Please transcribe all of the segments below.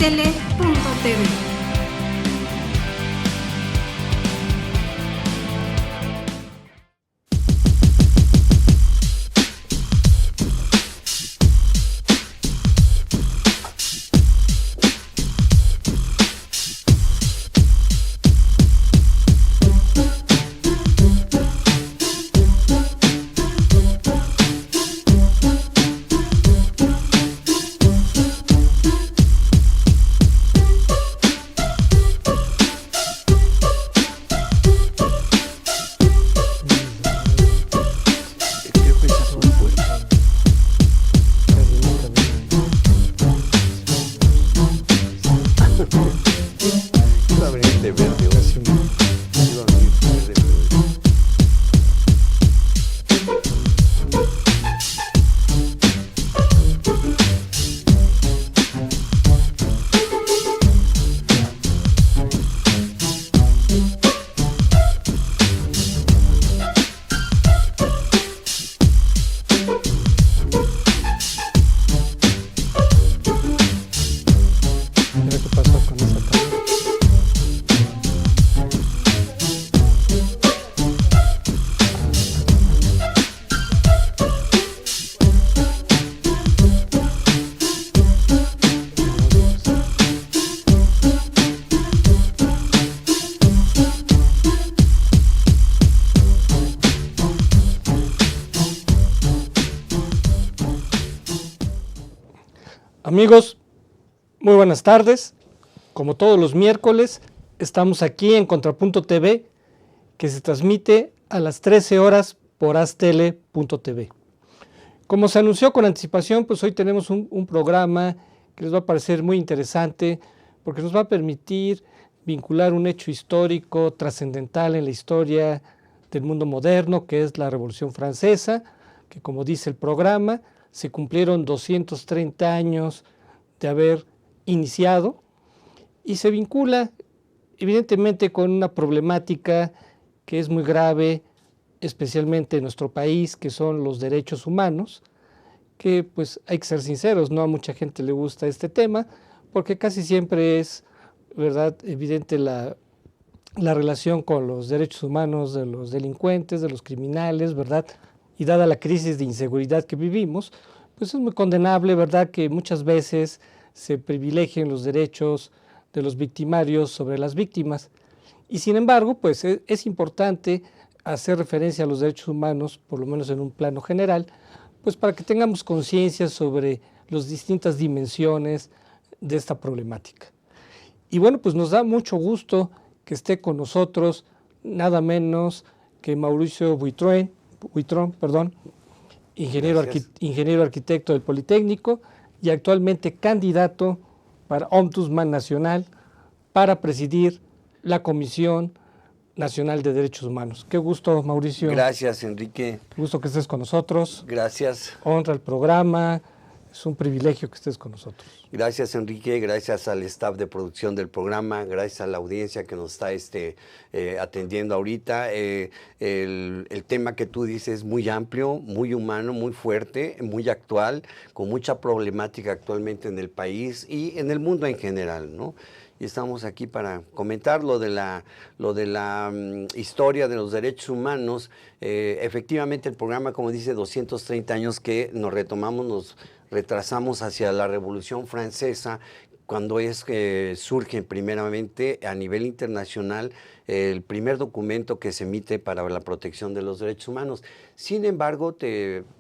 rastl.tv. Amigos, muy buenas tardes. Como todos los miércoles, estamos aquí en Contrapunto TV, que se transmite a las 13 horas por rastl.tv. Como se anunció con anticipación, pues hoy tenemos un programa que les va a parecer muy interesante, porque nos va a permitir vincular un hecho histórico trascendental en la historia del mundo moderno, que es la Revolución Francesa, que, como dice el programa, se cumplieron 230 años de haber iniciado y se vincula evidentemente con una problemática que es muy grave, especialmente en nuestro país, que son los derechos humanos, que pues hay que ser sinceros, no a mucha gente le gusta este tema, porque casi siempre es, ¿verdad?, evidente la relación con los derechos humanos de los delincuentes, de los criminales, ¿verdad?, y dada la crisis de inseguridad que vivimos, pues es muy condenable, ¿verdad?, que muchas veces se privilegien los derechos de los victimarios sobre las víctimas. Y sin embargo, pues es importante hacer referencia a los derechos humanos, por lo menos en un plano general, pues para que tengamos conciencia sobre las distintas dimensiones de esta problemática. Y bueno, pues nos da mucho gusto que esté con nosotros nada menos que Mauricio Buitrón, ingeniero arquitecto del Politécnico y actualmente candidato para Ombudsman Nacional para presidir la Comisión Nacional de Derechos Humanos. Qué gusto, Mauricio. Gracias, Enrique. Qué gusto que estés con nosotros. Gracias. Honra el programa. Es un privilegio que estés con nosotros. Gracias, Enrique. Gracias al staff de producción del programa. Gracias a la audiencia que nos está atendiendo ahorita. El tema que tú dices es muy amplio, muy humano, muy fuerte, muy actual, con mucha problemática actualmente en el país y en el mundo en general, ¿no? Y estamos aquí para comentar lo de la historia de los derechos humanos. Efectivamente, el programa, como dice, 230 años que nos retrasamos hacia la Revolución Francesa, cuando es que surge primeramente a nivel internacional el primer documento que se emite para la protección de los derechos humanos. Sin embargo,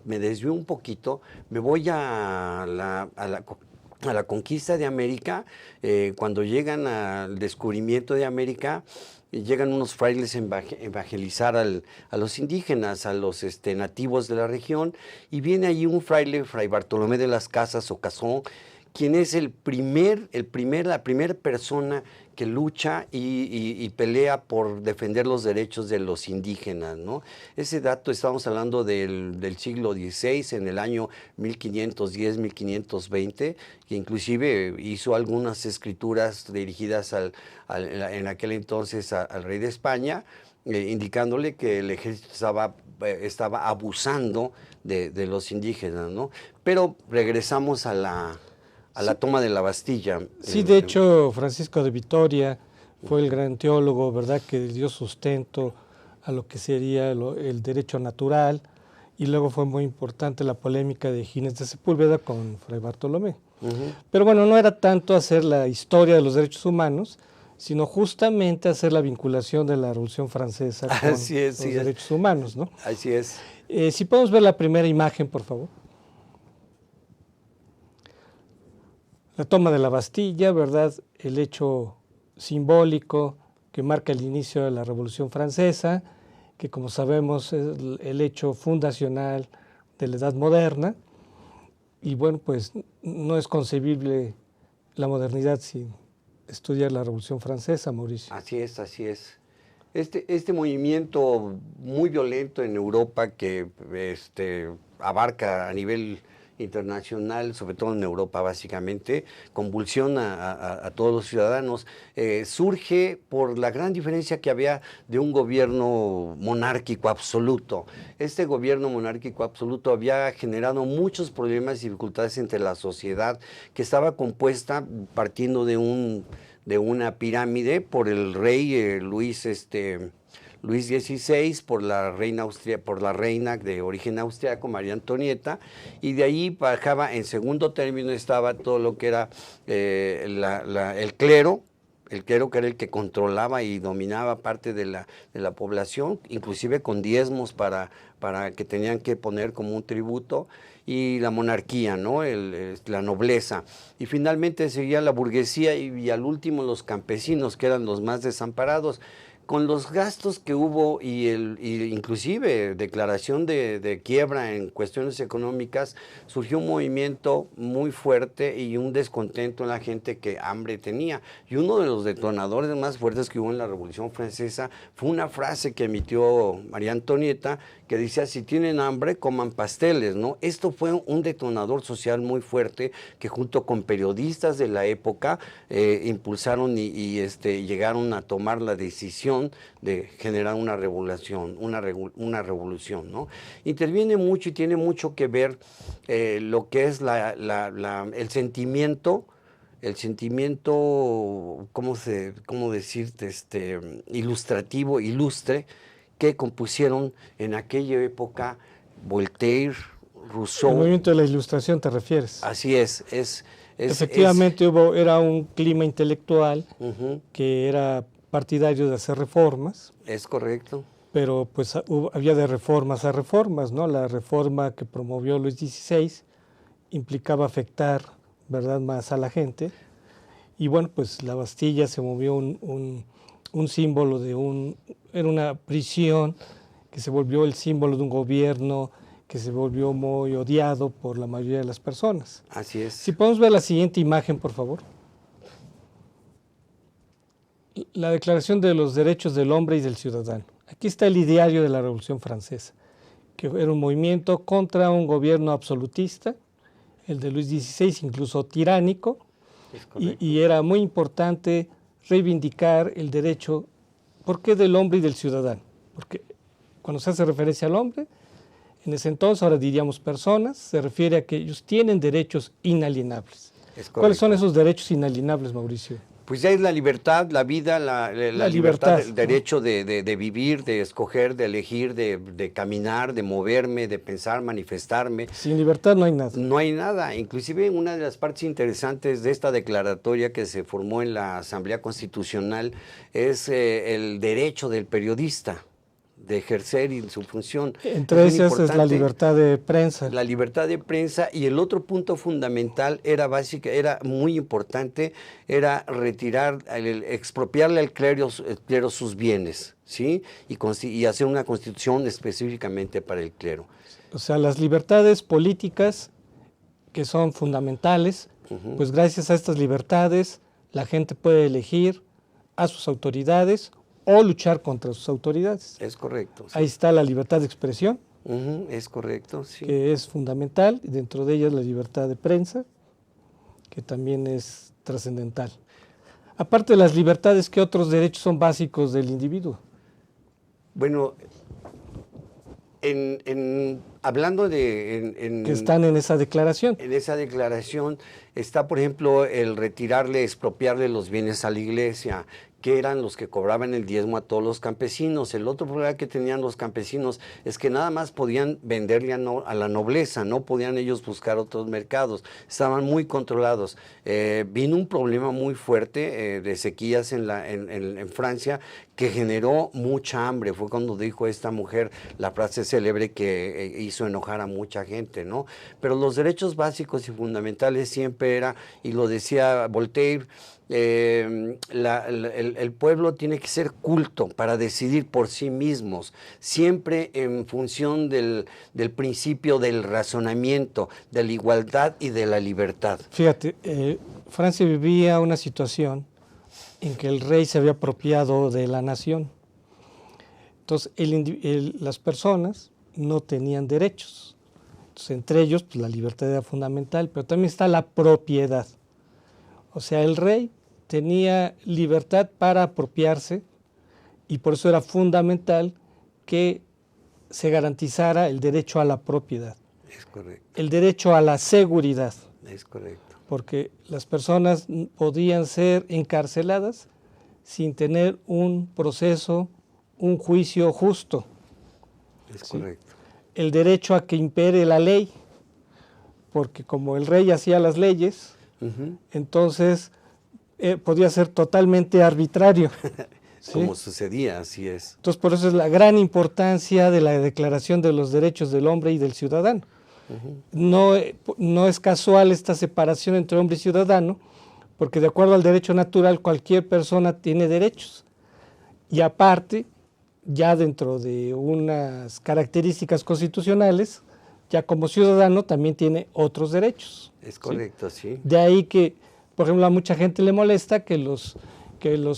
me desvío un poquito, me voy a la conquista de América. Cuando llegan al descubrimiento de América, llegan unos frailes a evangelizar a los indígenas, a los nativos de la región, y viene allí un fraile, Fray Bartolomé de las Casas o Casón, quien es la primera persona que lucha y pelea por defender los derechos de los indígenas, ¿no? Ese dato, estamos hablando del siglo XVI, en el año 1510, 1520, que inclusive hizo algunas escrituras dirigidas en aquel entonces al rey de España, indicándole que el ejército estaba abusando de los indígenas, ¿no? Pero regresamos a a la toma de la Bastilla. Sí, de hecho, Francisco de Vitoria fue el gran teólogo, ¿verdad?, que dio sustento a lo que sería el derecho natural, y luego fue muy importante la polémica de Gines de Sepúlveda con Fray Bartolomé. Pero bueno, no era tanto hacer la historia de los derechos humanos, sino justamente hacer la vinculación de la Revolución Francesa con los derechos humanos, ¿no? Así es. Si podemos ver la primera imagen, por favor. La toma de la Bastilla, ¿verdad? El hecho simbólico que marca el inicio de la Revolución Francesa, que como sabemos es el hecho fundacional de la Edad Moderna. Y bueno, pues no es concebible la modernidad sin estudiar la Revolución Francesa, Mauricio. Así es, así es. Este movimiento muy violento en Europa que abarca a nivel internacional, sobre todo en Europa básicamente, convulsiona a todos los ciudadanos, surge por la gran diferencia que había de un gobierno monárquico absoluto. Este gobierno monárquico absoluto había generado muchos problemas y dificultades entre la sociedad, que estaba compuesta partiendo de una pirámide por el rey Luis XVI, por la reina de origen austriaco, María Antonieta, y de ahí bajaba, en segundo término estaba todo lo que era el clero que era el que controlaba y dominaba parte de la población, inclusive con diezmos para que tenían que poner como un tributo, y la monarquía, ¿no? La nobleza. Y finalmente seguía la burguesía y al último los campesinos, que eran los más desamparados. Con los gastos que hubo y inclusive declaración de quiebra en cuestiones económicas, surgió un movimiento muy fuerte y un descontento en la gente que hambre tenía. Y uno de los detonadores más fuertes que hubo en la Revolución Francesa fue una frase que emitió María Antonieta, que decía: si tienen hambre, coman pasteles, ¿no? Esto fue un detonador social muy fuerte que junto con periodistas de la época impulsaron y llegaron a tomar la decisión de generar una revolución, ¿no? Interviene mucho y tiene mucho que ver lo que es el sentimiento, ¿cómo decirte? Ilustrativo, ilustre, que compusieron en aquella época Voltaire, Rousseau. El movimiento de la Ilustración, ¿te refieres? Así es. Efectivamente era un clima intelectual que era partidario de hacer reformas. Es correcto. Pero pues había de reformas a reformas, ¿no? La reforma que promovió Luis XVI implicaba afectar, ¿verdad?, más a la gente. Y bueno, pues la Bastilla se movió un símbolo era una prisión que se volvió el símbolo de un gobierno que se volvió muy odiado por la mayoría de las personas. Así es. Si podemos ver la siguiente imagen, por favor. La Declaración de los Derechos del Hombre y del Ciudadano. Aquí está el ideario de la Revolución Francesa, que era un movimiento contra un gobierno absolutista, el de Luis XVI, incluso tiránico, y era muy importante reivindicar el derecho, ¿por qué del hombre y del ciudadano? Porque cuando se hace referencia al hombre, en ese entonces, ahora diríamos personas, se refiere a que ellos tienen derechos inalienables. ¿Cuáles son esos derechos inalienables, Mauricio? Pues ya es la libertad, la vida, la libertad, el derecho de vivir, de escoger, de elegir, de caminar, de moverme, de pensar, manifestarme. Sin libertad no hay nada. No hay nada. Inclusive una de las partes interesantes de esta declaratoria que se formó en la Asamblea Constitucional es el derecho del periodista de ejercer su función. Entre esas es la libertad de prensa. La libertad de prensa, y el otro punto fundamental era muy importante, era expropiarle al clero sus bienes, ¿sí? Y hacer una constitución específicamente para el clero. O sea, las libertades políticas que son fundamentales, pues gracias a estas libertades la gente puede elegir a sus autoridades o luchar contra sus autoridades. Es correcto. Sí. Ahí está la libertad de expresión. Es correcto, sí. Que es fundamental, y dentro de ellas la libertad de prensa, que también es trascendental. Aparte de las libertades, ¿qué otros derechos son básicos del individuo? Bueno, hablando que están en esa declaración. En esa declaración está, por ejemplo, el retirarle, expropiarle los bienes a la iglesia, que eran los que cobraban el diezmo a todos los campesinos. El otro problema que tenían los campesinos es que nada más podían venderle a la nobleza, no podían ellos buscar otros mercados, estaban muy controlados. Vino un problema muy fuerte de sequías en Francia que generó mucha hambre. Fue cuando dijo esta mujer la frase célebre que hizo enojar a mucha gente, ¿no? Pero los derechos básicos y fundamentales siempre era, y lo decía Voltaire, el pueblo tiene que ser culto para decidir por sí mismos, siempre en función del principio del razonamiento, de la igualdad y de la libertad. Fíjate, Francia vivía una situación en que el rey se había apropiado de la nación. Entonces, las personas no tenían derechos. Entonces, entre ellos, pues, la libertad era fundamental, pero también está la propiedad. O sea, el rey tenía libertad para apropiarse y por eso era fundamental que se garantizara el derecho a la propiedad. Es correcto. El derecho a la seguridad. Es correcto. Porque las personas podían ser encarceladas sin tener un proceso, un juicio justo. Es correcto. El derecho a que impere la ley, porque como el rey hacía las leyes, entonces podía ser totalmente arbitrario. Como sucedía, así es. Entonces por eso es la gran importancia de la Declaración de los Derechos del Hombre y del Ciudadano. No es casual esta separación entre hombre y ciudadano, porque de acuerdo al derecho natural cualquier persona tiene derechos. Y aparte, ya dentro de unas características constitucionales, ya como ciudadano también tiene otros derechos. Es correcto, sí. De ahí que, por ejemplo, a mucha gente le molesta que los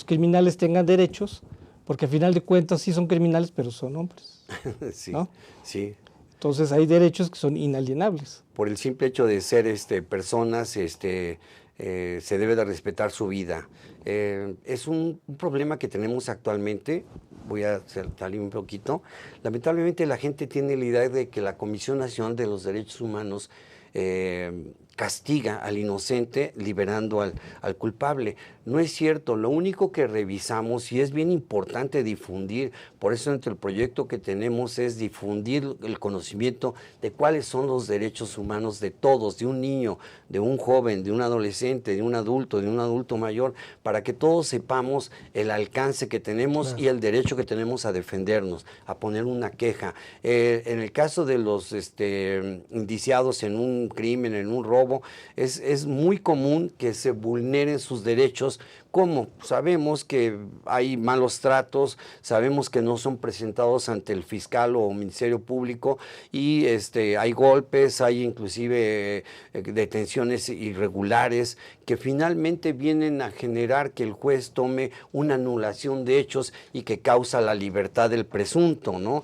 criminales tengan derechos, porque al final de cuentas sí son criminales, pero son hombres. Sí, ¿no? sí. Entonces hay derechos que son inalienables. Por el simple hecho de ser personas, se debe de respetar su vida. Es un problema que tenemos actualmente. Voy a salir un poquito. Lamentablemente la gente tiene la idea de que la Comisión Nacional de los Derechos Humanos castiga al inocente liberando al culpable. No es cierto, lo único que revisamos, y es bien importante difundir, por eso entre el proyecto que tenemos es difundir el conocimiento de cuáles son los derechos humanos de todos, de un niño, de un joven, de un adolescente, de un adulto mayor, para que todos sepamos el alcance que tenemos y el derecho que tenemos a defendernos, a poner una queja. En el caso de los indiciados en un crimen, en un robo, es muy común que se vulneren sus derechos. ¿Cómo? Sabemos que hay malos tratos, sabemos que no son presentados ante el fiscal o ministerio público y hay golpes, hay inclusive detenciones irregulares que finalmente vienen a generar que el juez tome una anulación de hechos y que causa la libertad del presunto, ¿no?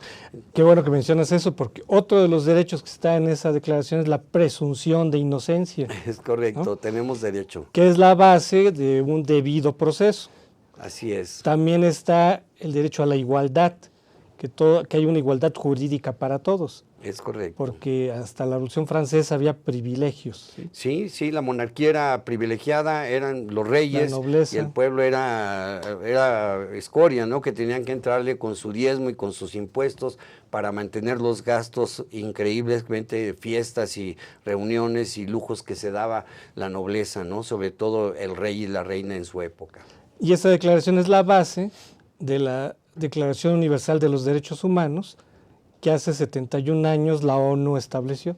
Qué bueno que mencionas eso, porque otro de los derechos que está en esa declaración es la presunción de inocencia. Es correcto, ¿no? Tenemos derecho. Que es la base de un debido proceso. Así es. También está el derecho a la igualdad, que hay una igualdad jurídica para todos. Es correcto. Porque hasta la Revolución Francesa había privilegios. Sí, la monarquía era privilegiada, eran los reyes, la nobleza. Y el pueblo era escoria, ¿no? Que tenían que entrarle con su diezmo y con sus impuestos para mantener los gastos increíblemente, fiestas y reuniones y lujos que se daba la nobleza, ¿no? Sobre todo el rey y la reina en su época. Y esa declaración es la base de la Declaración Universal de los Derechos Humanos, que hace 71 años la ONU estableció.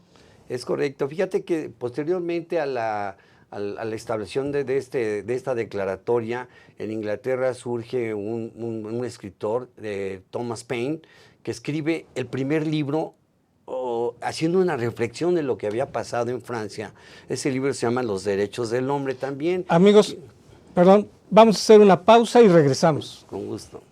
Es correcto. Fíjate que posteriormente a la establecición de esta declaratoria, en Inglaterra surge un escritor, Thomas Paine, que escribe el primer libro haciendo una reflexión de lo que había pasado en Francia. Ese libro se llama Los Derechos del Hombre también. Amigos, perdón, vamos a hacer una pausa y regresamos. Con gusto.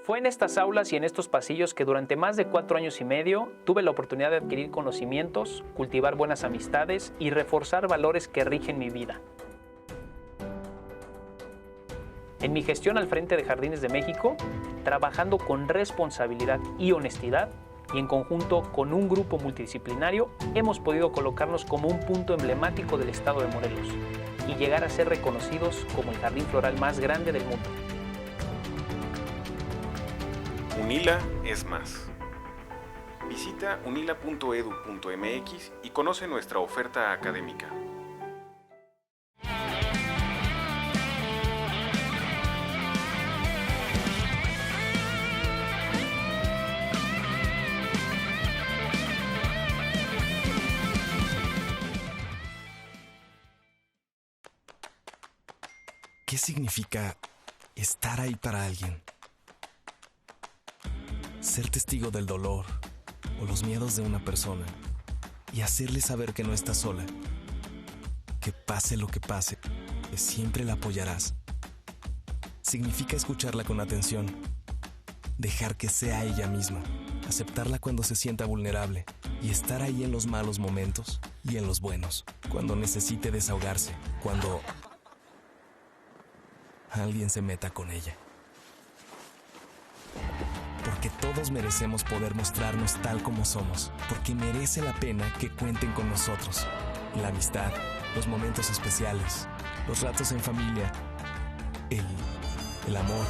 Fue en estas aulas y en estos pasillos que durante más de 4 años y medio tuve la oportunidad de adquirir conocimientos, cultivar buenas amistades y reforzar valores que rigen mi vida. En mi gestión al frente de Jardines de México, trabajando con responsabilidad y honestidad, y en conjunto con un grupo multidisciplinario, hemos podido colocarnos como un punto emblemático del estado de Morelos y llegar a ser reconocidos como el jardín floral más grande del mundo. UNILA es más. Visita unila.edu.mx y conoce nuestra oferta académica. ¿Qué significa estar ahí para alguien? Ser testigo del dolor o los miedos de una persona y hacerle saber que no está sola, que pase lo que pase, que siempre la apoyarás. Significa escucharla con atención, dejar que sea ella misma, aceptarla cuando se sienta vulnerable y estar ahí en los malos momentos y en los buenos, cuando necesite desahogarse, cuando alguien se meta con ella. Porque todos merecemos poder mostrarnos tal como somos, porque merece la pena que cuenten con nosotros. La amistad, los momentos especiales, los ratos en familia, el amor.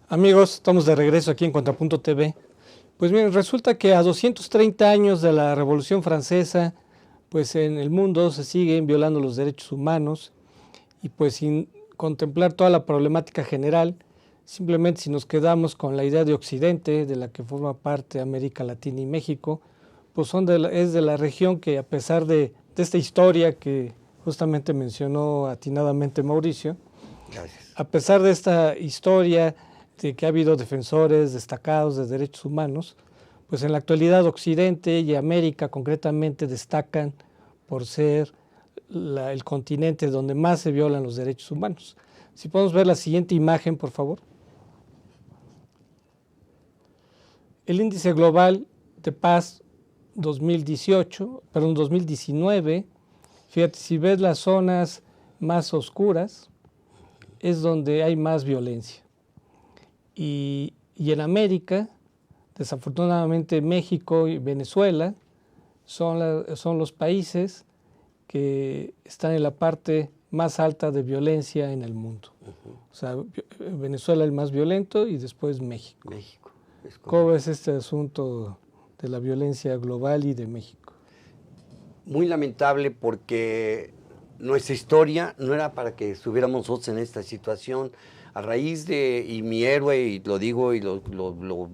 Amigos, estamos de regreso aquí en Contrapunto TV. Pues miren, resulta que a 230 años de la Revolución Francesa, pues en el mundo se siguen violando los derechos humanos y pues sin contemplar toda la problemática general, simplemente si nos quedamos con la idea de Occidente, de la que forma parte América Latina y México, pues es de la región que a pesar de esta historia que justamente mencionó atinadamente Mauricio, Gracias. a pesar de esta historia de que ha habido defensores destacados de derechos humanos, pues en la actualidad Occidente y América concretamente destacan por ser el continente donde más se violan los derechos humanos. Si podemos ver la siguiente imagen, por favor. El índice global de paz 2019, fíjate, si ves las zonas más oscuras, es donde hay más violencia. Y en América, desafortunadamente México y Venezuela son los países que están en la parte más alta de violencia en el mundo. O sea, Venezuela el más violento y después México. ¿Cómo ves este asunto de la violencia global y de México? Muy lamentable porque nuestra historia no era para que estuviéramos nosotros en esta situación. A raíz de, y mi héroe, y lo digo y lo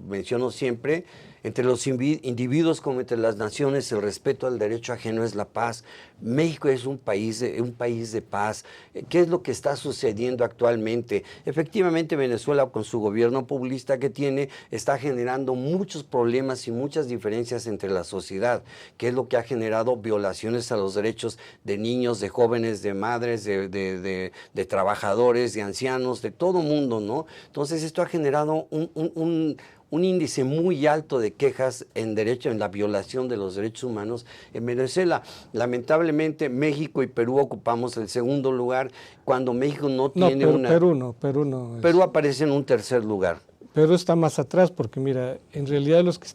menciono siempre, Entre los individuos como entre las naciones, el respeto al derecho ajeno es la paz. México es un país de paz. ¿Qué es lo que está sucediendo actualmente? Efectivamente, Venezuela, con su gobierno populista que tiene, está generando muchos problemas y muchas diferencias entre la sociedad, que es lo que ha generado violaciones a los derechos de niños, de jóvenes, de madres, de trabajadores, de ancianos, de todo mundo, ¿no? Entonces, esto ha generado un índice muy alto de quejas en la violación de los derechos humanos en Venezuela. Lamentablemente, México y Perú ocupamos el segundo lugar, cuando México no tiene Perú no. Perú aparece en un tercer lugar. Perú está más atrás porque, mira, en realidad los que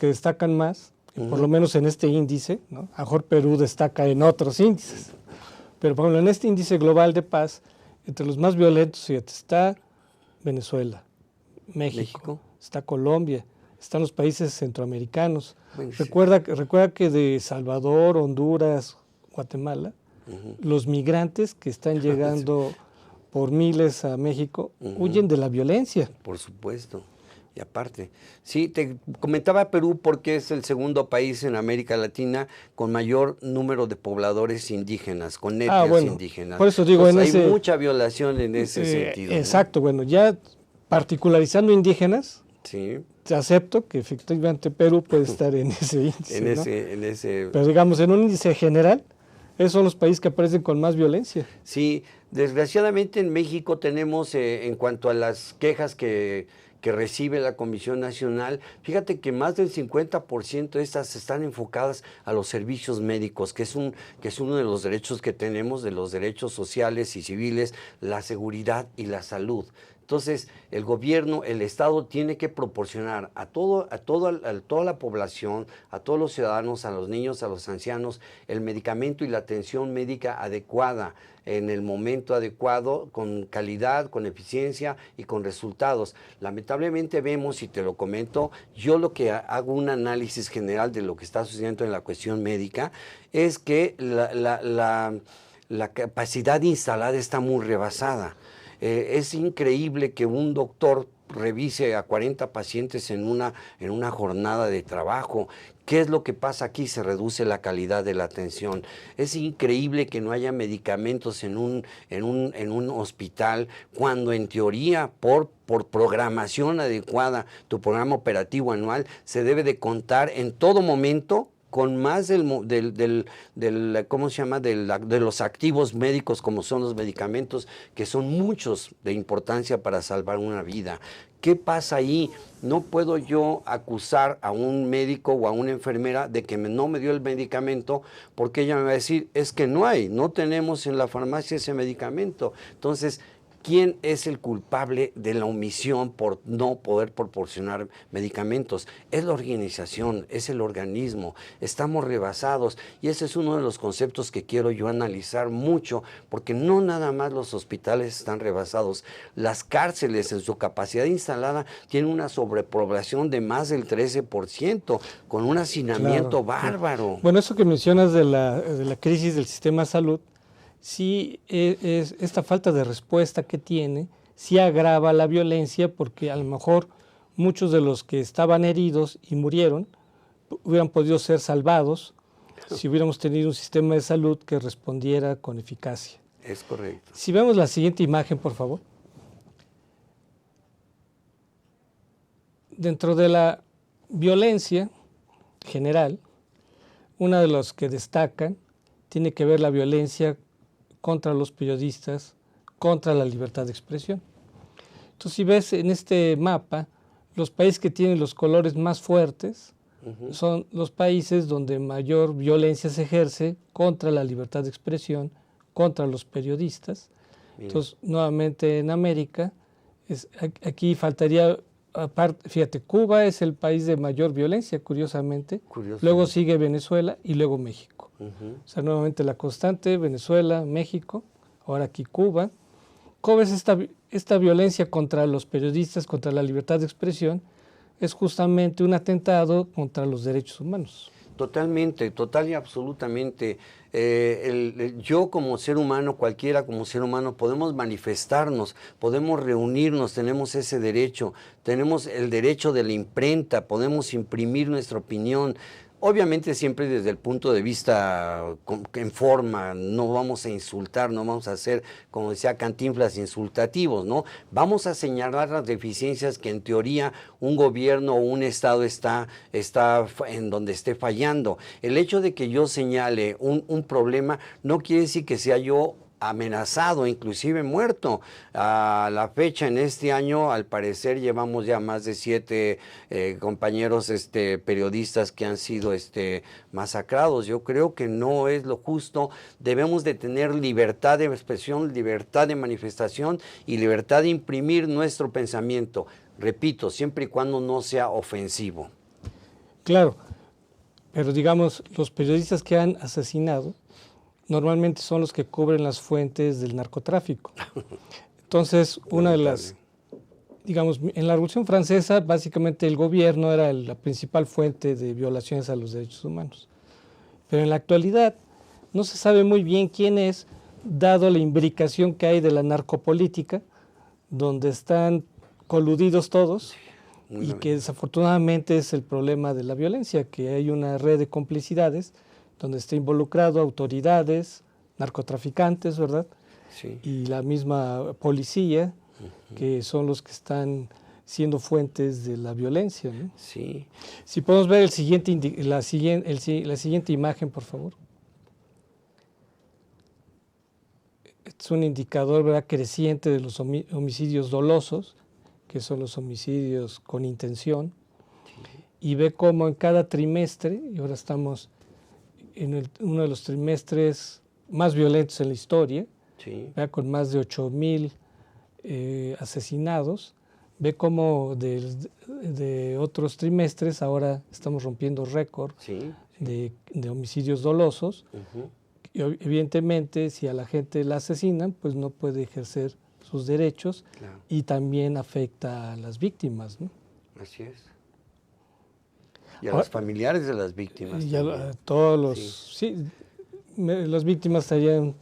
destacan más, por lo menos en este índice, ¿no? A lo mejor Perú destaca en otros índices, pero por ejemplo, en este índice global de paz, entre los más violentos, fíjate, está Venezuela, México, está Colombia, están los países centroamericanos. Recuerda que de Salvador, Honduras, Guatemala, los migrantes que están llegando por miles a México huyen de la violencia. Por supuesto. Y aparte, sí, te comentaba Perú porque es el segundo país en América Latina con mayor número de pobladores indígenas, con etnias indígenas. Por eso digo, entonces, hay mucha violación en ese sentido. Exacto, ¿no? Bueno, ya particularizando indígenas, sí, te acepto que efectivamente Perú puede estar en ese índice. Pero digamos, en un índice general, esos son los países que aparecen con más violencia. Sí, desgraciadamente en México tenemos, en cuanto a las quejas que recibe la Comisión Nacional, fíjate que más del 50% de estas están enfocadas a los servicios médicos, que es uno de los derechos que tenemos, de los derechos sociales y civiles, la seguridad y la salud. Entonces, el gobierno, el Estado tiene que proporcionar a toda la población, a todos los ciudadanos, a los niños, a los ancianos, el medicamento y la atención médica adecuada, en el momento adecuado, con calidad, con eficiencia y con resultados. Lamentablemente vemos, y te lo comento, yo lo que hago un análisis general de lo que está sucediendo en la cuestión médica, es que la capacidad instalada está muy rebasada. Es increíble que un doctor revise a 40 pacientes en una jornada de trabajo. ¿Qué es lo que pasa aquí? Se reduce la calidad de la atención. Es increíble que no haya medicamentos en un hospital, cuando en teoría, por programación adecuada, tu programa operativo anual se debe de contar en todo momento con más ¿cómo se llama? De los activos médicos, como son los medicamentos, que son muchos de importancia para salvar una vida. ¿Qué pasa ahí? No puedo yo acusar a un médico o a una enfermera de que no me dio el medicamento, porque ella me va a decir, es que no tenemos en la farmacia ese medicamento. Entonces, ¿quién es el culpable de la omisión por no poder proporcionar medicamentos? Es la organización, es el organismo. Estamos rebasados, y ese es uno de los conceptos que quiero yo analizar mucho, porque no nada más los hospitales están rebasados. Las cárceles, en su capacidad instalada, tienen una sobrepoblación de más del 13%, con un hacinamiento bárbaro. Bueno, eso que mencionas de la crisis del sistema de salud, sí, esta falta de respuesta que tiene, sí agrava la violencia, porque a lo mejor muchos de los que estaban heridos y murieron hubieran podido ser salvados si hubiéramos tenido un sistema de salud que respondiera con eficacia. Es correcto. Si vemos la siguiente imagen, por favor. Dentro de la violencia general, una de las que destacan tiene que ver la violencia contra los periodistas, contra la libertad de expresión. Entonces, si ves en este mapa, los países que tienen los colores más fuertes son los países donde mayor violencia se ejerce contra la libertad de expresión, contra los periodistas. Entonces, nuevamente en América, aquí faltaría, aparte, fíjate, Cuba es el país de mayor violencia, curiosamente. Luego sigue Venezuela y luego México. O sea, nuevamente la constante, Venezuela, México, ahora aquí Cuba. ¿Cómo es esta violencia contra los periodistas, contra la libertad de expresión? Es justamente un atentado contra los derechos humanos. Totalmente, total y absolutamente. Yo como ser humano, cualquiera como ser humano, podemos manifestarnos, podemos reunirnos, tenemos ese derecho, tenemos el derecho de la imprenta, podemos imprimir nuestra opinión. Obviamente siempre desde el punto de vista en forma, no vamos a insultar, no vamos a hacer, como decía Cantinflas, insultativos, ¿no? Vamos a señalar las deficiencias que en teoría un gobierno o un estado está en donde esté fallando. El hecho de que yo señale un problema no quiere decir que sea yo amenazado, inclusive muerto. A la fecha, en este año, al parecer, llevamos ya más de 7 compañeros periodistas que han sido masacrados. Yo creo que no es lo justo. Debemos de tener libertad de expresión, libertad de manifestación y libertad de imprimir nuestro pensamiento. Repito, siempre y cuando no sea ofensivo. Claro, pero digamos, los periodistas que han asesinado normalmente son los que cubren las fuentes del narcotráfico. Entonces, una de las, digamos, en la Revolución Francesa, básicamente el gobierno era la principal fuente de violaciones a los derechos humanos. Pero en la actualidad no se sabe muy bien quién es, dado la imbricación que hay de la narcopolítica, donde están coludidos todos, y que desafortunadamente es el problema de la violencia, que hay una red de complicidades donde está involucrado autoridades, narcotraficantes, ¿verdad? Sí. Y la misma policía, que son los que están siendo fuentes de la violencia, ¿no? Sí. Si podemos ver la siguiente imagen, por favor. Es un indicador, ¿verdad?, creciente de los homicidios dolosos, que son los homicidios con intención, y ve cómo en cada trimestre, y ahora estamos en uno de los trimestres más violentos en la historia, Sí. con más de 8,000 asesinados, ve cómo de otros trimestres ahora estamos rompiendo récord de homicidios dolosos. Y evidentemente, si a la gente la asesinan, pues no puede ejercer sus derechos, Claro. y también afecta a las víctimas, ¿no? Así es. Y a los familiares de las víctimas. Y a también. todos los... las víctimas serían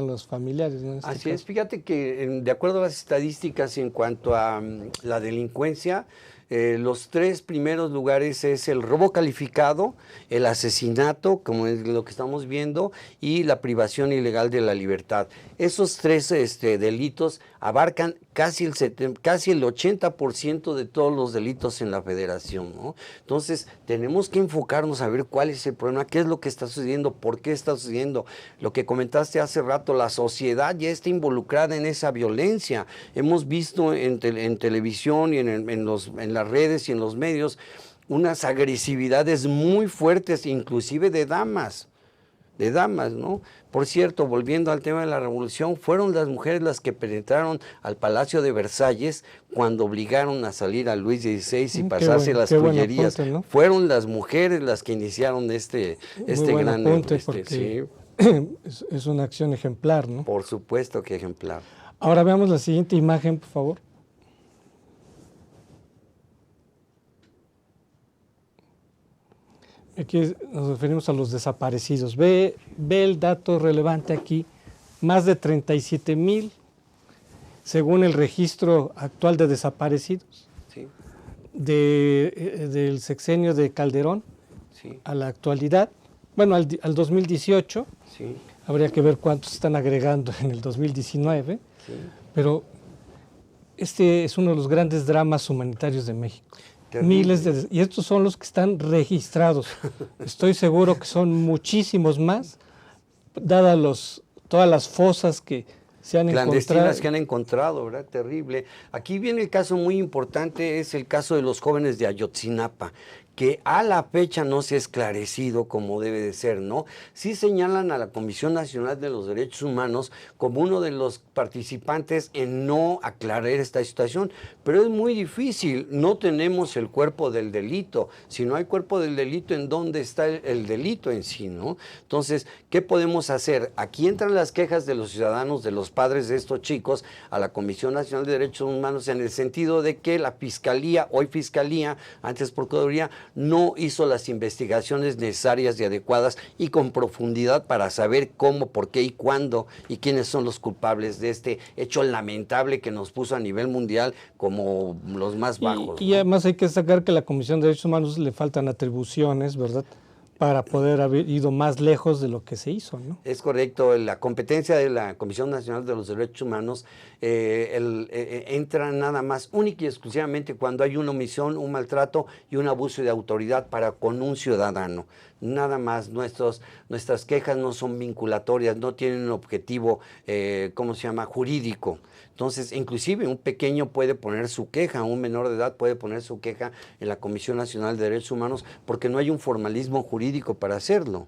los familiares, ¿no? En este Así es, caso. fíjate que de acuerdo a las estadísticas en cuanto a la delincuencia, los 3 primeros lugares es el robo calificado, el asesinato, como es lo que estamos viendo, y la privación ilegal de la libertad. Esos 3 delitos abarcan casi el 80% de todos los delitos en la federación, ¿no? Entonces, tenemos que enfocarnos a ver cuál es el problema, qué es lo que está sucediendo, por qué está sucediendo. Lo que comentaste hace rato, la sociedad ya está involucrada en esa violencia. Hemos visto en televisión y en las redes y en los medios unas agresividades muy fuertes, inclusive de damas, ¿no? Por cierto, volviendo al tema de la revolución, fueron las mujeres las que penetraron al Palacio de Versalles cuando obligaron a salir a Luis XVI y pasarse las tullerías. Apunte, ¿no? Fueron las mujeres las que iniciaron este buen gran apunte, sí, porque es una acción ejemplar, ¿no? por supuesto que ejemplar. Ahora veamos la siguiente imagen, por favor. Aquí nos referimos a los desaparecidos. Ve el dato relevante aquí, más de 37,000 según el registro actual de desaparecidos, Sí, del sexenio de Calderón sí, a la actualidad. Bueno, al 2018, sí, habría que ver cuántos están agregando en el 2019, sí. pero este es uno de los grandes dramas humanitarios de México. Terrible. Y estos son los que están registrados. Estoy seguro que son muchísimos más, dadas todas las fosas que se han Clandestinas encontrado. que han encontrado, ¿verdad? Terrible. Aquí viene el caso muy importante, es el caso de los jóvenes de Ayotzinapa, que a la fecha no se ha esclarecido como debe de ser, ¿no? Sí señalan a la Comisión Nacional de los Derechos Humanos como uno de los participantes en no aclarar esta situación, pero es muy difícil, no tenemos el cuerpo del delito. Si no hay cuerpo del delito, ¿en dónde está el delito en sí, no? Entonces, ¿qué podemos hacer? Aquí entran las quejas de los ciudadanos, de los padres de estos chicos, a la Comisión Nacional de Derechos Humanos, en el sentido de que la Fiscalía, hoy Fiscalía, antes Procuraduría, no hizo las investigaciones necesarias y adecuadas y con profundidad para saber cómo, por qué y cuándo y quiénes son los culpables de este hecho lamentable que nos puso a nivel mundial como los más bajos. Y además hay que destacar que a la Comisión de Derechos Humanos le faltan atribuciones, ¿verdad?, para poder haber ido más lejos de lo que se hizo, ¿no? Es correcto, la competencia de la Comisión Nacional de los Derechos Humanos entra nada más, única y exclusivamente cuando hay una omisión, un maltrato y un abuso de autoridad para con un ciudadano. Nada más, nuestras quejas no son vinculatorias, no tienen un objetivo, jurídico. Entonces, inclusive un pequeño puede poner su queja, un menor de edad puede poner su queja en la Comisión Nacional de Derechos Humanos porque no hay un formalismo jurídico para hacerlo.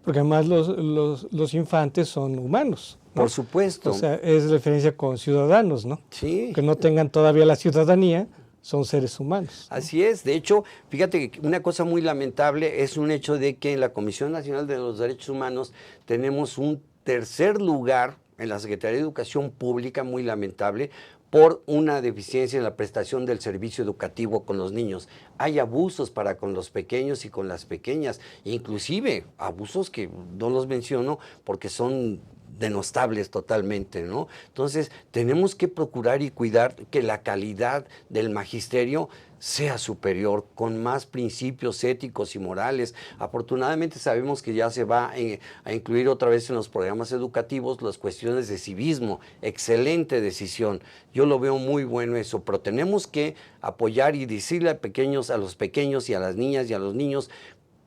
Porque además los infantes son humanos, ¿no? Por supuesto. O sea, es referencia con ciudadanos, ¿no? Sí. Que no tengan todavía la ciudadanía, son seres humanos, ¿no? Así es. De hecho, fíjate que una cosa muy lamentable es un hecho de que en la Comisión Nacional de los Derechos Humanos tenemos un tercer lugar en la Secretaría de Educación Pública, muy lamentable, por una deficiencia en la prestación del servicio educativo con los niños. Hay abusos para con los pequeños y con las pequeñas, inclusive abusos que no los menciono porque son denostables totalmente, ¿no? Entonces, tenemos que procurar y cuidar que la calidad del magisterio sea superior, con más principios éticos y morales. Afortunadamente sabemos que ya se va a incluir otra vez en los programas educativos las cuestiones de civismo. Excelente decisión. Yo lo veo muy bueno eso, pero tenemos que apoyar y decirle a los pequeños y a las niñas y a los niños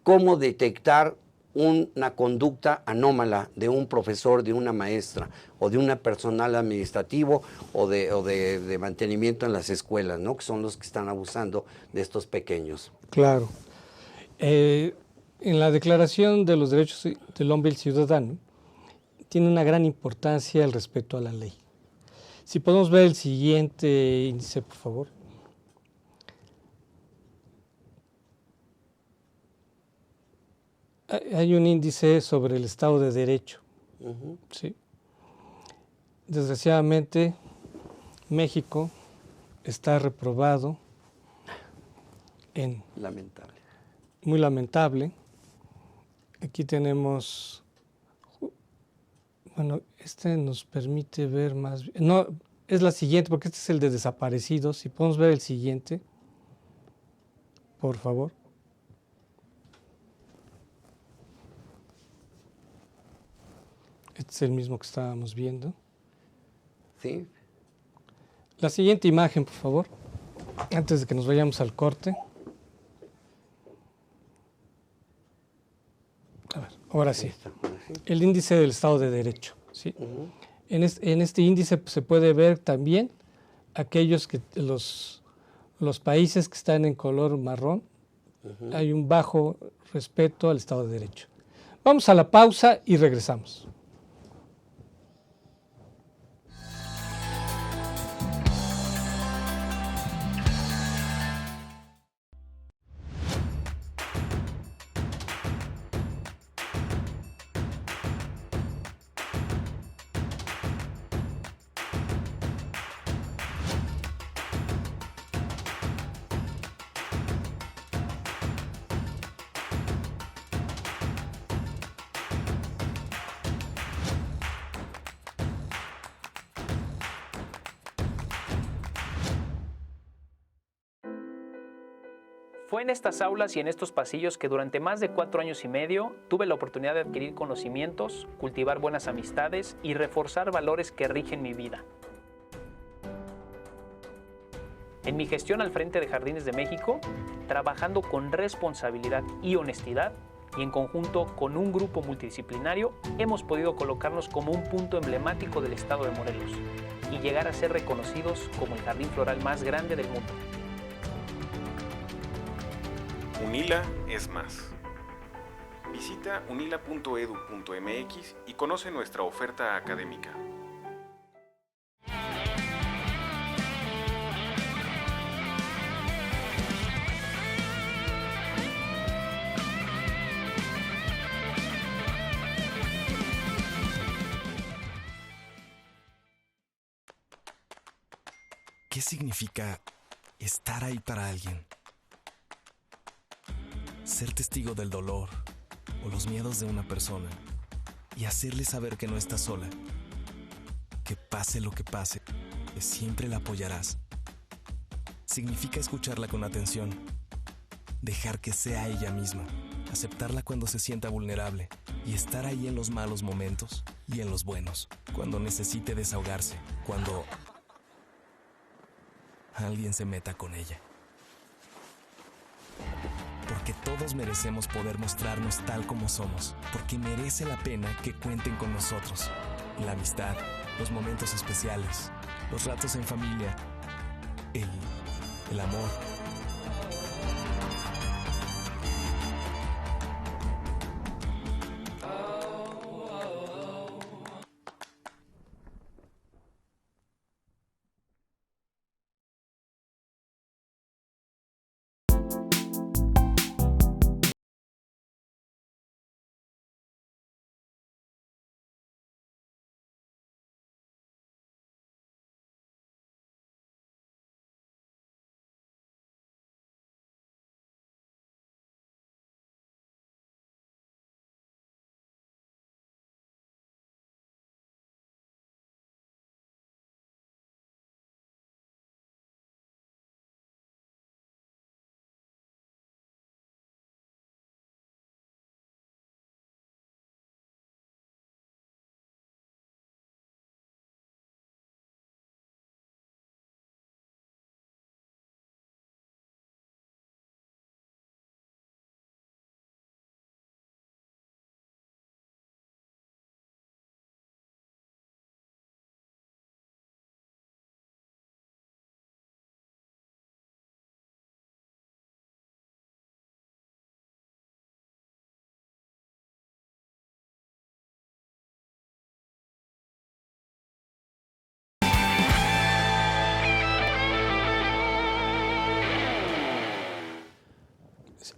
cómo detectar una conducta anómala de un profesor, de una maestra o de un personal administrativo o de mantenimiento en las escuelas, ¿no? Que son los que están abusando de estos pequeños. Claro. En la Declaración de los Derechos del Hombre y el Ciudadano tiene una gran importancia el respeto a la ley. Si podemos ver el siguiente índice, por favor. Hay un índice sobre el Estado de Derecho. ¿Sí? Desgraciadamente, México está reprobado en... Lamentable. Muy lamentable. Aquí tenemos... Bueno, este nos permite ver más... No, es la siguiente, porque este es el de desaparecidos. Si podemos ver el siguiente, por favor. Este es el mismo que estábamos viendo. Sí. La siguiente imagen, por favor, antes de que nos vayamos al corte. A ver, ahora sí. El índice del Estado de Derecho. ¿Sí? En este índice se puede ver también aquellos que los países que están en color marrón. Hay un bajo respeto al Estado de Derecho. Vamos a la pausa y regresamos. Fue en estas aulas y en estos pasillos que durante más de 4 años y medio tuve la oportunidad de adquirir conocimientos, cultivar buenas amistades y reforzar valores que rigen mi vida. En mi gestión al frente de Jardines de México, trabajando con responsabilidad y honestidad, y en conjunto con un grupo multidisciplinario, hemos podido colocarnos como un punto emblemático del estado de Morelos y llegar a ser reconocidos como el jardín floral más grande del mundo. UNILA es más. Visita unila.edu.mx y conoce nuestra oferta académica. ¿Qué significa estar ahí para alguien? ser testigo del dolor o los miedos de una persona y hacerle saber que no está sola, que pase lo que pase, que siempre la apoyarás. Significa escucharla con atención, dejar que sea ella misma, aceptarla cuando se sienta vulnerable y estar ahí en los malos momentos y en los buenos, cuando necesite desahogarse, cuando alguien se meta con ella. Porque todos merecemos poder mostrarnos tal como somos, porque merece la pena que cuenten con nosotros. La amistad, los momentos especiales, los ratos en familia, el amor.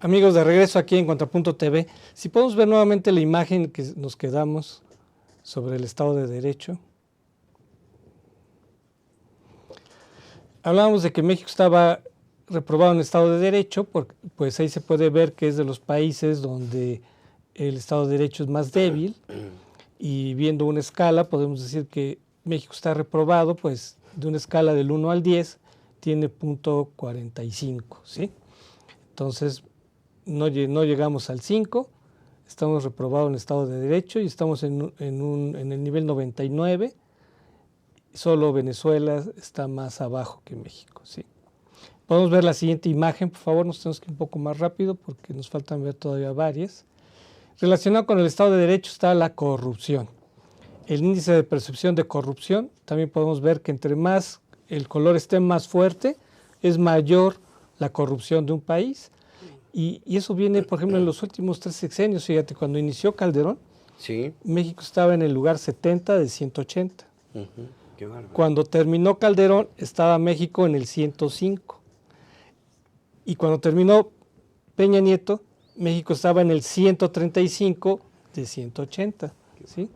Amigos, de regreso aquí en Contrapunto TV, si podemos ver nuevamente la imagen que nos quedamos sobre el Estado de Derecho. Hablábamos de que México estaba reprobado en Estado de Derecho, porque pues ahí se puede ver que es de los países donde el Estado de Derecho es más débil, y viendo una escala podemos decir que México está reprobado, pues de una escala del 1 al 10 tiene .45, ¿sí? Entonces no llegamos al 5, estamos reprobados en Estado de Derecho y estamos en el nivel 99, solo Venezuela está más abajo que México, ¿sí? Podemos ver la siguiente imagen, por favor, nos tenemos que ir un poco más rápido porque nos faltan ver todavía varias. Relacionado con el Estado de Derecho está la corrupción. El índice de percepción de corrupción, también podemos ver que entre más el color esté más fuerte, es mayor la corrupción de un país. Y eso viene, por ejemplo, en los últimos 3 sexenios. Fíjate, cuando inició Calderón, Sí. México estaba en el lugar 70 de 180. Qué bárbaro. Cuando terminó Calderón, estaba México en el 105. Y cuando terminó Peña Nieto, México estaba en el 135 de 180, ¿sí?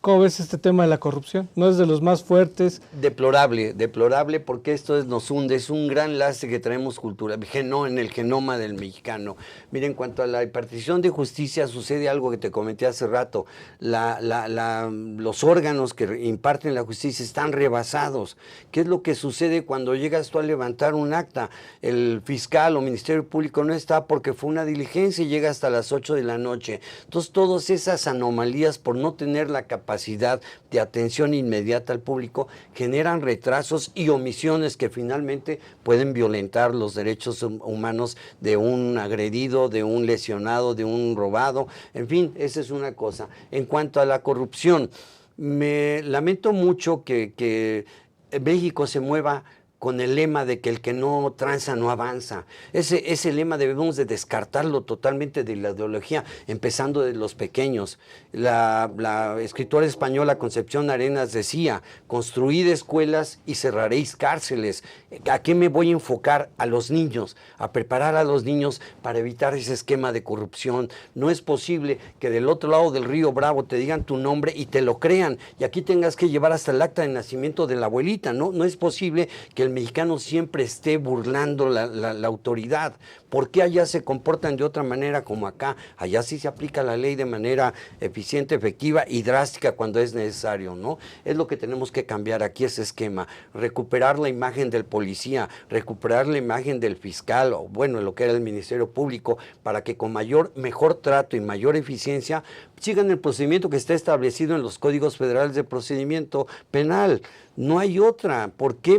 ¿Cómo ves este tema de la corrupción? No es de los más fuertes. Deplorable, deplorable, porque esto nos hunde, es un gran lastre que traemos cultura, en el genoma del mexicano. Mira, en cuanto a la impartición de justicia, sucede algo que te comenté hace rato. Los órganos que imparten la justicia están rebasados. ¿Qué es lo que sucede cuando llegas tú a levantar un acta? El fiscal o Ministerio Público no está porque fue una diligencia y llega hasta las 8 de la noche. Entonces, todas esas anomalías por no tener la capacidad de atención inmediata al público generan retrasos y omisiones que finalmente pueden violentar los derechos humanos de un agredido, de un lesionado, de un robado. En fin, esa es una cosa. En cuanto a la corrupción, me lamento mucho que México se mueva con el lema de que el que no tranza no avanza. Ese lema debemos de descartarlo totalmente de la ideología, empezando de los pequeños. La escritora española Concepción Arenas decía: construid escuelas y cerraréis cárceles. ¿A qué me voy a enfocar? A los niños, a preparar a los niños para evitar ese esquema de corrupción. No es posible que del otro lado del río Bravo te digan tu nombre y te lo crean, y aquí tengas que llevar hasta el acta de nacimiento de la abuelita. No es posible que el mexicano siempre esté burlando la autoridad. ¿Por qué allá se comportan de otra manera como acá? Allá sí se aplica la ley de manera eficiente, efectiva y drástica cuando es necesario, ¿no? Es lo que tenemos que cambiar aquí, ese esquema. Recuperar la imagen del policía, recuperar la imagen del fiscal, o bueno, lo que era el Ministerio Público, para que con mejor trato y mayor eficiencia sigan el procedimiento que está establecido en los códigos federales de procedimiento penal. No hay otra. ¿Por qué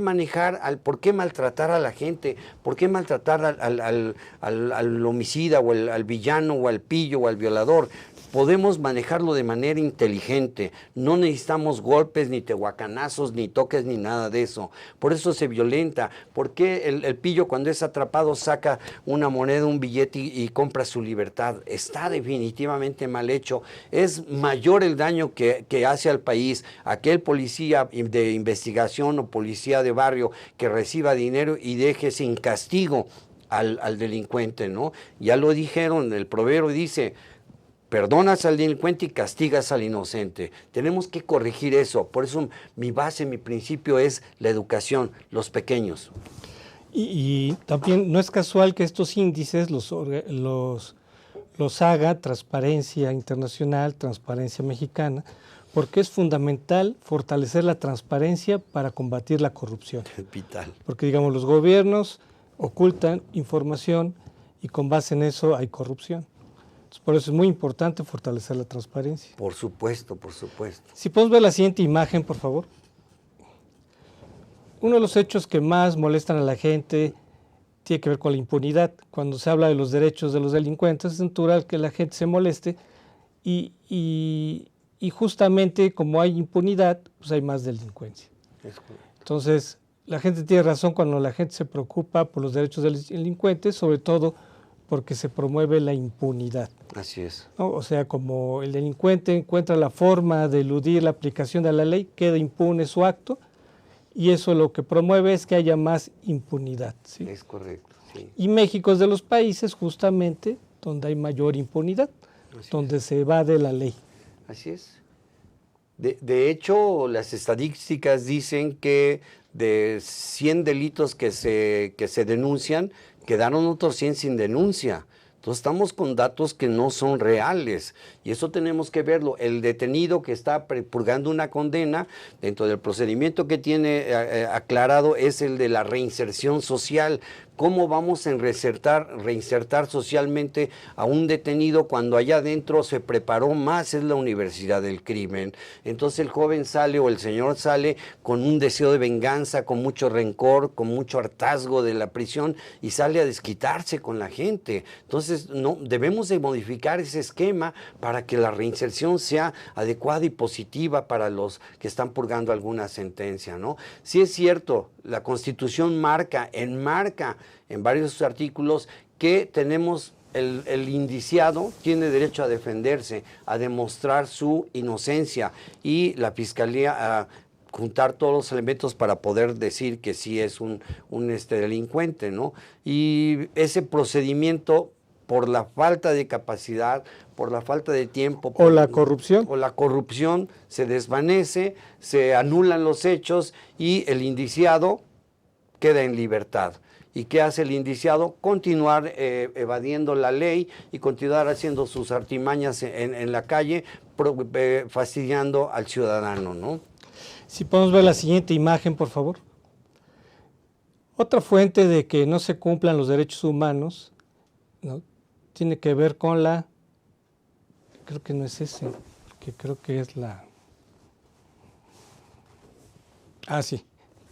por qué maltratar a la gente? ¿Por qué maltratar al homicida o al villano o al pillo o al violador? Podemos manejarlo de manera inteligente, no necesitamos golpes, ni tehuacanazos, ni toques, ni nada de eso. Por eso se violenta. ¿Por qué el pillo cuando es atrapado saca una moneda, un billete y compra su libertad? Está definitivamente mal hecho. Es mayor el daño que hace al país aquel policía de investigación o policía de barrio que reciba dinero y deje sin castigo al delincuente, ¿no? Ya lo dijeron, el proverbio dice: perdonas al delincuente y castigas al inocente. Tenemos que corregir eso. Por eso mi base, mi principio es la educación, los pequeños. Y también no es casual que estos índices los haga Transparencia Internacional, Transparencia Mexicana, porque es fundamental fortalecer la transparencia para combatir la corrupción. Es vital. Porque, digamos, los gobiernos ocultan información y con base en eso hay corrupción. Por eso es muy importante fortalecer la transparencia. Por supuesto, por supuesto. Si podemos ver la siguiente imagen, por favor. Uno de los hechos que más molestan a la gente tiene que ver con la impunidad. Cuando se habla de los derechos de los delincuentes, es natural que la gente se moleste y justamente como hay impunidad, pues hay más delincuencia. Es correcto. Entonces, la gente tiene razón cuando la gente se preocupa por los derechos de los delincuentes, sobre todo porque se promueve la impunidad. Así es. ¿No? O sea, como el delincuente encuentra la forma de eludir la aplicación de la ley, queda impune su acto, y eso lo que promueve es que haya más impunidad, ¿sí? Es correcto, sí. Y México es de los países justamente donde hay mayor impunidad, donde se evade la ley. Así es. De hecho, las estadísticas dicen que de 100 delitos que se denuncian, quedaron otros 100 sin denuncia. Entonces estamos con datos que no son reales y eso tenemos que verlo. El detenido que está purgando una condena, dentro del procedimiento que tiene aclarado, es el de la reinserción social. ¿Cómo vamos a reinsertar socialmente a un detenido cuando allá adentro se preparó más? Es la universidad del crimen. Entonces el joven sale o el señor sale con un deseo de venganza, con mucho rencor, con mucho hartazgo de la prisión y sale a desquitarse con la gente. Entonces no, debemos de modificar ese esquema para que la reinserción sea adecuada y positiva para los que están purgando alguna sentencia, ¿no? Sí es cierto, la Constitución enmarca en varios artículos que tenemos el indiciado tiene derecho a defenderse, a demostrar su inocencia y la Fiscalía a juntar todos los elementos para poder decir que sí es un delincuente, ¿no? Y ese procedimiento, por la falta de capacidad, por la falta de tiempo. O la corrupción. O la corrupción se desvanece, se anulan los hechos y el indiciado queda en libertad. ¿Y qué hace el indiciado? Continuar evadiendo la ley y continuar haciendo sus artimañas en la calle, fastidiando al ciudadano, ¿no? Si podemos ver la siguiente imagen, por favor. Otra fuente de que no se cumplan los derechos humanos, ¿no?, tiene que ver con la, creo que no es ese, porque creo que es la, sí,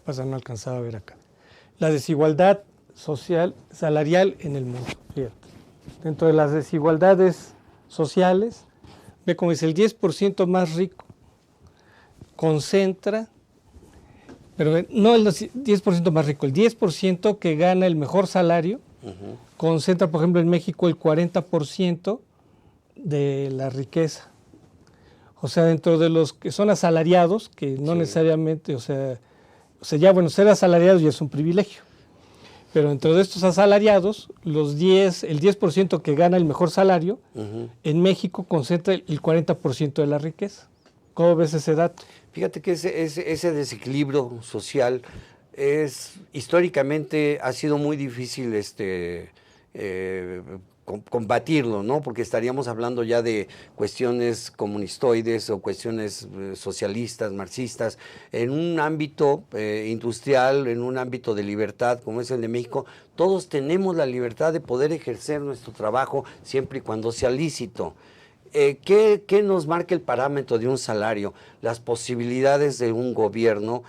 pasa, no alcanzaba a ver acá. La desigualdad social, salarial en el mundo. Fíjate. Dentro de las desigualdades sociales, ve cómo es el 10% más rico concentra, pero no el 10% más rico, el 10% que gana el mejor salario, concentra, por ejemplo, en México el 40% de la riqueza. O sea, dentro de los que son asalariados, que no necesariamente, o sea, ya, bueno, ser asalariado ya es un privilegio. Pero dentro de estos asalariados, el 10% que gana el mejor salario, en México concentra el 40% de la riqueza. ¿Cómo ves ese dato? Fíjate que ese desequilibrio social históricamente ha sido muy difícil combatirlo, ¿no? Porque estaríamos hablando ya de cuestiones comunistoides o cuestiones socialistas, marxistas, en un ámbito industrial, en un ámbito de libertad como es el de México. Todos tenemos la libertad de poder ejercer nuestro trabajo siempre y cuando sea lícito. ¿Qué nos marca el parámetro de un salario? Las posibilidades de un gobierno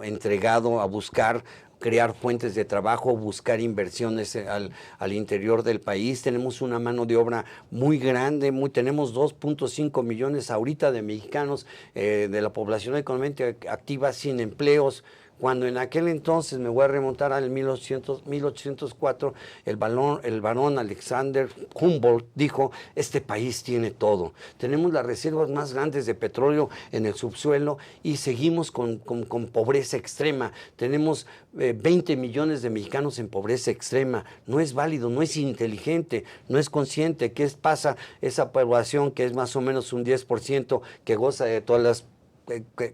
entregado a buscar crear fuentes de trabajo, buscar inversiones al interior del país. Tenemos una mano de obra muy grande, tenemos 2.5 millones ahorita de mexicanos de la población económicamente activa sin empleos, cuando en aquel entonces, me voy a remontar al 1804, el barón Alexander Humboldt dijo: este país tiene todo, tenemos las reservas más grandes de petróleo en el subsuelo y seguimos con pobreza extrema, tenemos 20 millones de mexicanos en pobreza extrema, no es válido, no es inteligente, no es consciente. ¿Qué pasa? Esa población que es más o menos un 10% que goza de todas las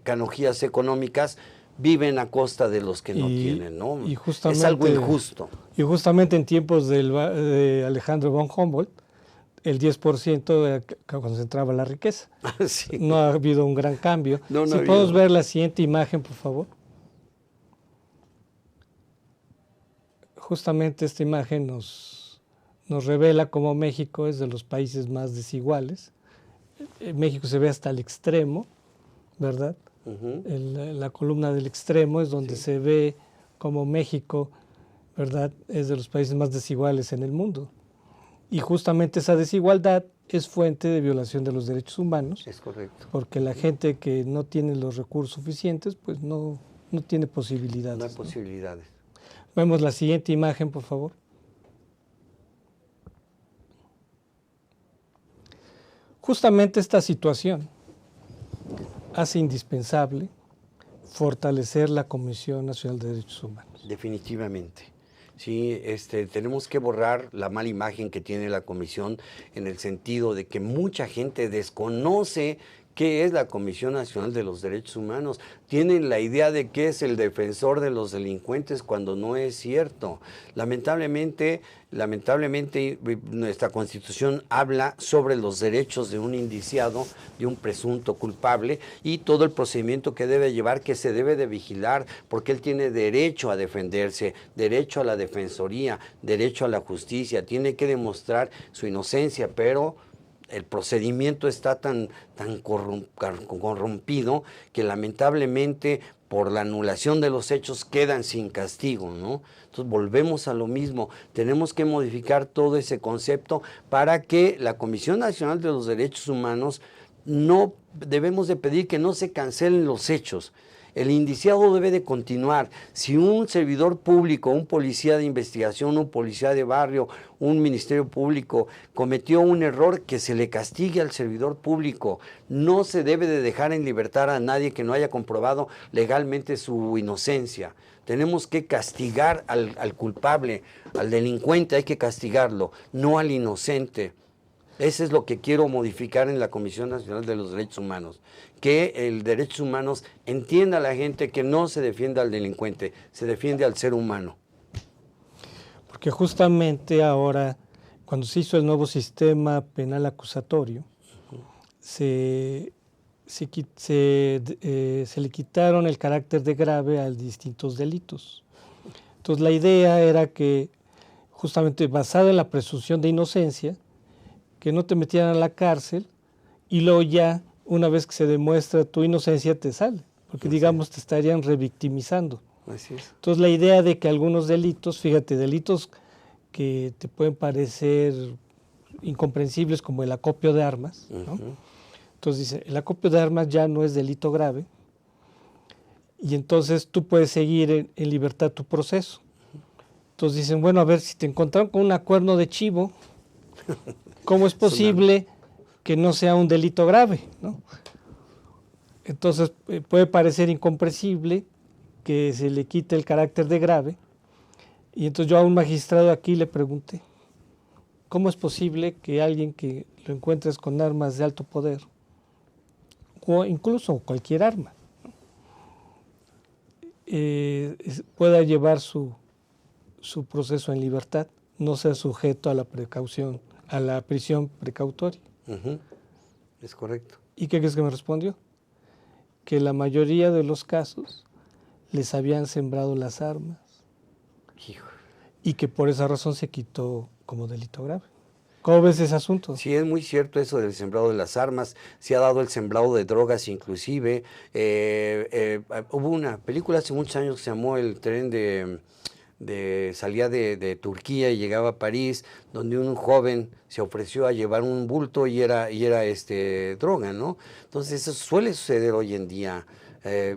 canonjías económicas, viven a costa de los que no tienen, ¿no? Y justamente, es algo injusto. Y justamente en tiempos de Alejandro von Humboldt, el 10% concentraba la riqueza. Sí. No ha habido un gran cambio. No si ha podemos habido. ver la siguiente imagen, por favor. Justamente esta imagen nos revela cómo México es de los países más desiguales. México se ve hasta el extremo, ¿verdad? La columna del extremo es donde se ve cómo México, ¿verdad?, es de los países más desiguales en el mundo. Y justamente esa desigualdad es fuente de violación de los derechos humanos. Es correcto. Porque la gente que no tiene los recursos suficientes, pues no tiene posibilidades. No hay posibilidades. Vemos la siguiente imagen, por favor. Justamente esta situación hace indispensable fortalecer la Comisión Nacional de Derechos Humanos. Definitivamente. Sí, tenemos que borrar la mala imagen que tiene la comisión, en el sentido de que mucha gente desconoce qué es la Comisión Nacional de los Derechos Humanos. Tienen la idea de que es el defensor de los delincuentes, cuando no es cierto. Lamentablemente, nuestra Constitución habla sobre los derechos de un indiciado, de un presunto culpable, y todo el procedimiento que debe llevar, que se debe de vigilar, porque él tiene derecho a defenderse, derecho a la defensoría, derecho a la justicia, tiene que demostrar su inocencia, pero el procedimiento está tan corrompido que lamentablemente por la anulación de los hechos quedan sin castigo, ¿no? Entonces volvemos a lo mismo, tenemos que modificar todo ese concepto para que la Comisión Nacional de los Derechos Humanos, no debemos de pedir que no se cancelen los hechos. El indiciado debe de continuar. Si un servidor público, un policía de investigación, un policía de barrio, un ministerio público cometió un error, que se le castigue al servidor público. No se debe de dejar en libertad a nadie que no haya comprobado legalmente su inocencia. Tenemos que castigar al culpable, al delincuente hay que castigarlo, no al inocente. Eso es lo que quiero modificar en la Comisión Nacional de los Derechos Humanos, que el derechos humanos entienda a la gente que no se defiende al delincuente, se defiende al ser humano. Porque justamente ahora, cuando se hizo el nuevo sistema penal acusatorio, se le quitaron el carácter de grave a distintos delitos. Entonces la idea era que, justamente basada en la presunción de inocencia, que no te metieran a la cárcel y luego ya, una vez que se demuestra tu inocencia, te sale, porque digamos te estarían revictimizando. Así es. Entonces la idea de que algunos delitos, fíjate, delitos que te pueden parecer incomprensibles, como el acopio de armas, ¿no? Entonces dice, el acopio de armas ya no es delito grave, y entonces tú puedes seguir en libertad tu proceso. Entonces dicen, bueno, a ver, si te encontraron con un cuerno de chivo, ¿cómo es posible que no sea un delito grave, ¿no? Entonces puede parecer incomprensible que se le quite el carácter de grave, y entonces yo a un magistrado aquí le pregunté, ¿cómo es posible que alguien que lo encuentres con armas de alto poder, o incluso cualquier arma, pueda llevar su proceso en libertad, no sea sujeto a la precaución, a la prisión precautoria. Ujú. Es correcto. ¿Y qué crees que me respondió? Que la mayoría de los casos les habían sembrado las armas Hijo. y que por esa razón se quitó como delito grave. ¿Cómo ves ese asunto? Sí, es muy cierto eso del sembrado de las armas, se ha dado el sembrado de drogas inclusive. Hubo una película hace muchos años que se llamó El tren salía de Turquía y llegaba a París, donde un joven se ofreció a llevar un bulto y era droga, ¿no? Entonces eso suele suceder hoy en día.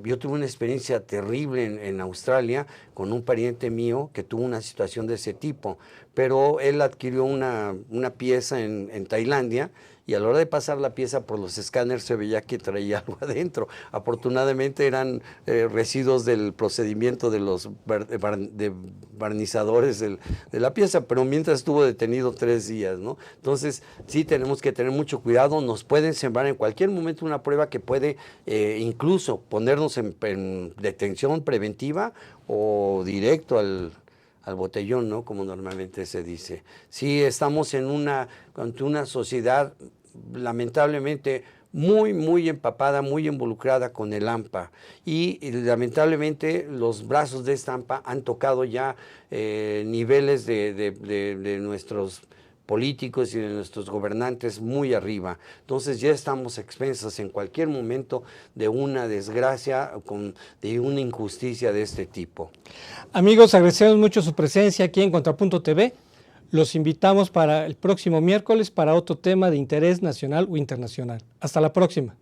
Yo tuve una experiencia terrible en Australia con un pariente mío que tuvo una situación de ese tipo, pero él adquirió una pieza en Tailandia y a la hora de pasar la pieza por los escáneres se veía que traía algo adentro. Afortunadamente eran residuos del procedimiento de los barnizadores de la pieza, pero mientras estuvo detenido 3 días, ¿no? Entonces sí tenemos que tener mucho cuidado, nos pueden sembrar en cualquier momento una prueba que puede incluso ponernos en detención preventiva o directo al botellón, ¿no? Como normalmente se dice. Sí, estamos ante una sociedad lamentablemente muy, muy empapada, muy involucrada con el AMPA. Y lamentablemente los brazos de esta AMPA han tocado ya niveles de nuestros políticos y de nuestros gobernantes muy arriba. Entonces ya estamos expensas en cualquier momento de una desgracia, de una injusticia de este tipo. Amigos, agradecemos mucho su presencia aquí en Contrapunto TV. Los invitamos para el próximo miércoles para otro tema de interés nacional o internacional. Hasta la próxima.